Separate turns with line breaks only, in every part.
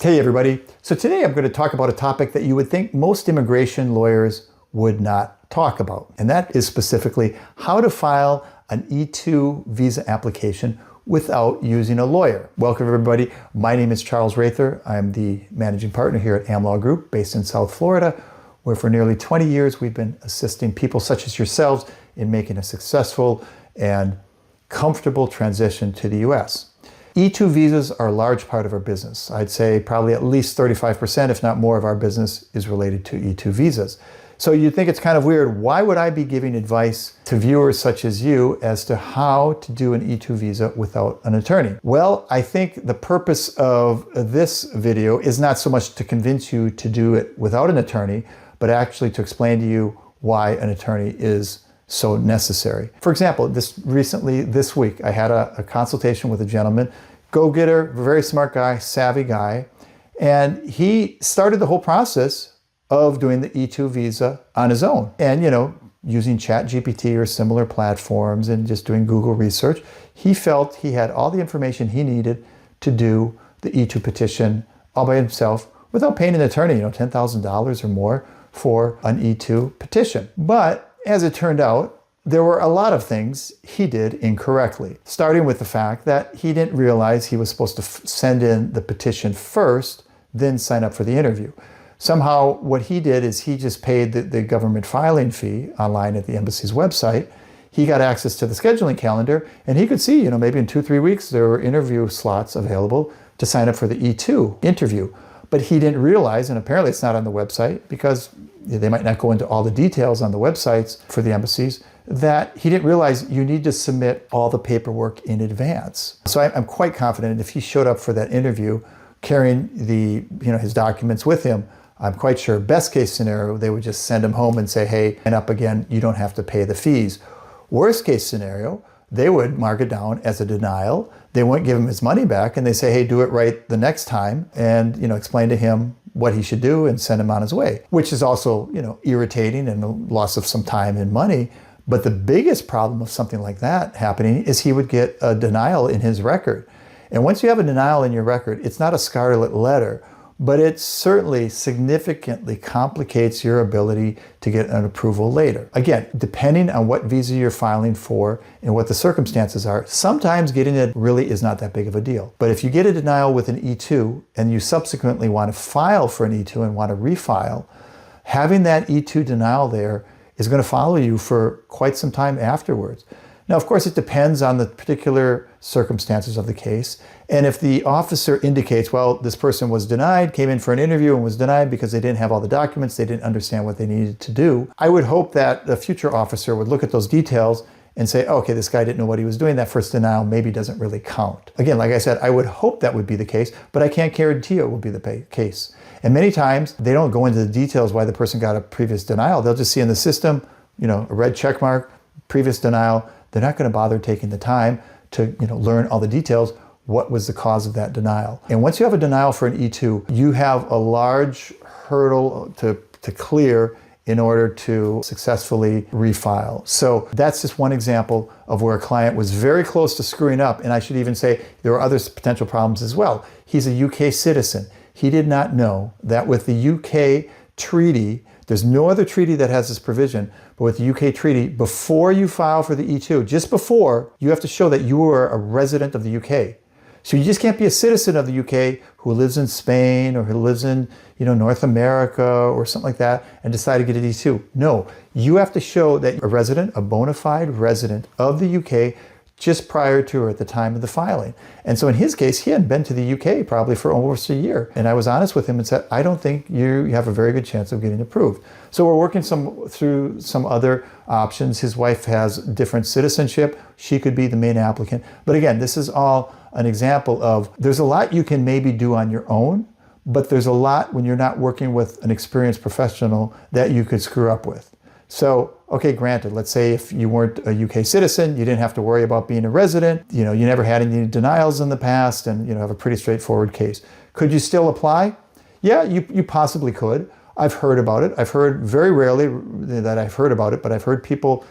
Hey everybody. So today I'm going to talk about a topic that you would think most immigration lawyers would not talk about. And that is specifically how to file an E-2 visa application without using a lawyer. Welcome everybody. My name is Charles Raether. I'm the managing partner here at AmLaw Group based in South Florida, where for nearly 20 years we've been assisting people such as yourselves in making a successful and comfortable transition to the US. E-2 visas are a large part of our business. I'd say probably at least 35%, if not more, of our business is related to E-2 visas. So you'd think it's kind of weird. Why would I be giving advice to viewers such as you as to how to do an E-2 visa without an attorney? Well, I think the purpose of this video is not so much to convince you to do it without an attorney, but actually to explain to you why an attorney is so necessary. For example, this week, I had a consultation with a gentleman, go-getter, very smart guy, savvy guy, and he started the whole process of doing the E-2 visa on his own. And, using ChatGPT or similar platforms and just doing Google research, he felt he had all the information he needed to do the E-2 petition all by himself without paying an attorney, $10,000 or more for an E-2 petition. But as it turned out, there were a lot of things he did incorrectly, starting with the fact that he didn't realize he was supposed to send in the petition first, then sign up for the interview. Somehow what he did is he just paid the government filing fee online at the embassy's website. He got access to the scheduling calendar, and he could see, maybe in 2-3 weeks there were interview slots available to sign up for the E-2 interview. But he didn't realize, and apparently it's not on the website because they might not go into all the details on the websites for the embassies, that he didn't realize you need to submit all the paperwork in advance. So I'm quite confident if he showed up for that interview carrying his documents with him, I'm quite sure best case scenario, they would just send him home and say, hey, and up again, you don't have to pay the fees. Worst case scenario, they would mark it down as a denial. They wouldn't give him his money back, and they say, hey, do it right the next time, and explain to him what he should do and send him on his way, which is also irritating and a loss of some time and money. But the biggest problem of something like that happening is he would get a denial in his record. And once you have a denial in your record, it's not a scarlet letter, but it certainly significantly complicates your ability to get an approval later. Again, depending on what visa you're filing for and what the circumstances are, sometimes getting it really is not that big of a deal. But if you get a denial with an E-2 and you subsequently want to file for an E-2 and want to refile, having that E-2 denial there is going to follow you for quite some time afterwards. Now, of course, it depends on the particular circumstances of the case. And if the officer indicates, well, this person was denied, came in for an interview and was denied because they didn't have all the documents, they didn't understand what they needed to do, I would hope that the future officer would look at those details and say, oh, okay, this guy didn't know what he was doing. That first denial maybe doesn't really count. Again, like I said, I would hope that would be the case, but I can't guarantee it will be the case. And many times they don't go into the details why the person got a previous denial. They'll just see in the system, a red check mark, previous denial. They're not going to bother taking the time to learn all the details. What was the cause of that denial? And once you have a denial for an E-2, you have a large hurdle to clear in order to successfully refile. So that's just one example of where a client was very close to screwing up. And I should even say there were other potential problems as well. He's a UK citizen. He did not know that with the UK treaty, there's no other treaty that has this provision, but with the UK treaty, before you file for the E-2, just before, you have to show that you are a resident of the UK. So you just can't be a citizen of the UK who lives in Spain or who lives in North America or something like that and decide to get an E-2. No, you have to show that you're a resident, a bona fide resident of the UK just prior to or at the time of the filing. And so in his case, he hadn't been to the UK probably for almost a year. And I was honest with him and said, I don't think you have a very good chance of getting approved. So we're working through some other options. His wife has different citizenship. She could be the main applicant. But again, this is all an example of there's a lot you can maybe do on your own, but there's a lot when you're not working with an experienced professional that you could screw up with. So, okay, granted, let's say if you weren't a UK citizen, you didn't have to worry about being a resident, you never had any denials in the past and, have a pretty straightforward case. Could you still apply? Yeah, you possibly could. I've heard about it. I've heard very rarely that I've heard about it, but I've heard people,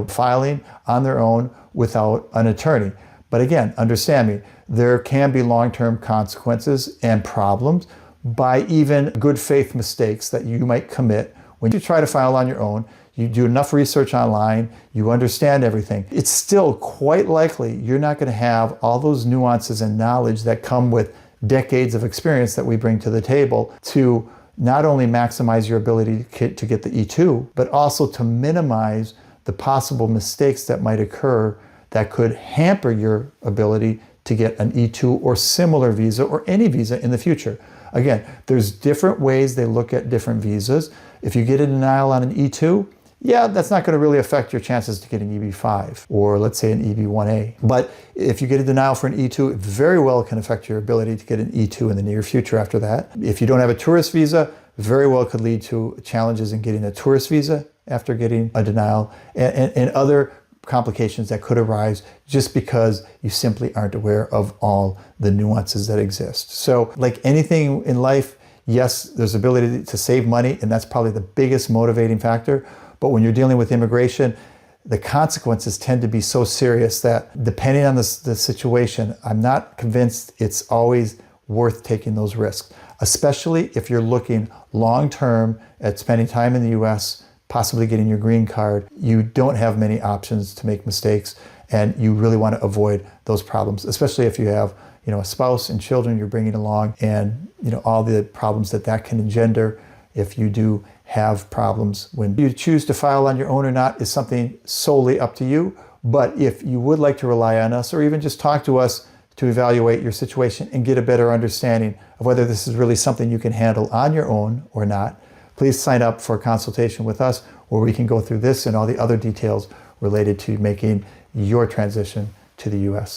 filing on their own without an attorney. But again, understand me, there can be long-term consequences and problems by even good faith mistakes that you might commit when you try to file on your own. You do enough research online, you understand everything. It's still quite likely you're not going to have all those nuances and knowledge that come with decades of experience that we bring to the table to not only maximize your ability to get the E-2, but also to minimize the possible mistakes that might occur that could hamper your ability to get an E-2 or similar visa or any visa in the future. Again, there's different ways they look at different visas. If you get a denial on an E-2, yeah, that's not going to really affect your chances to get an EB-5 or let's say an EB-1A. But if you get a denial for an E-2, it very well can affect your ability to get an E-2 in the near future after that. If you don't have a tourist visa, very well could lead to challenges in getting a tourist visa after getting a denial and other complications that could arise just because you simply aren't aware of all the nuances that exist. So like anything in life, yes, there's ability to save money, and that's probably the biggest motivating factor. But when you're dealing with immigration, the consequences tend to be so serious that depending on the situation, I'm not convinced it's always worth taking those risks, especially if you're looking long-term at spending time in the US, possibly getting your green card. You don't have many options to make mistakes, and you really want to avoid those problems, especially if you have, a spouse and children you're bringing along, and all the problems that can engender if you do have problems. When you choose to file on your own or not is something solely up to you. But if you would like to rely on us or even just talk to us to evaluate your situation and get a better understanding of whether this is really something you can handle on your own or not, please sign up for a consultation with us where we can go through this and all the other details related to making your transition to the US.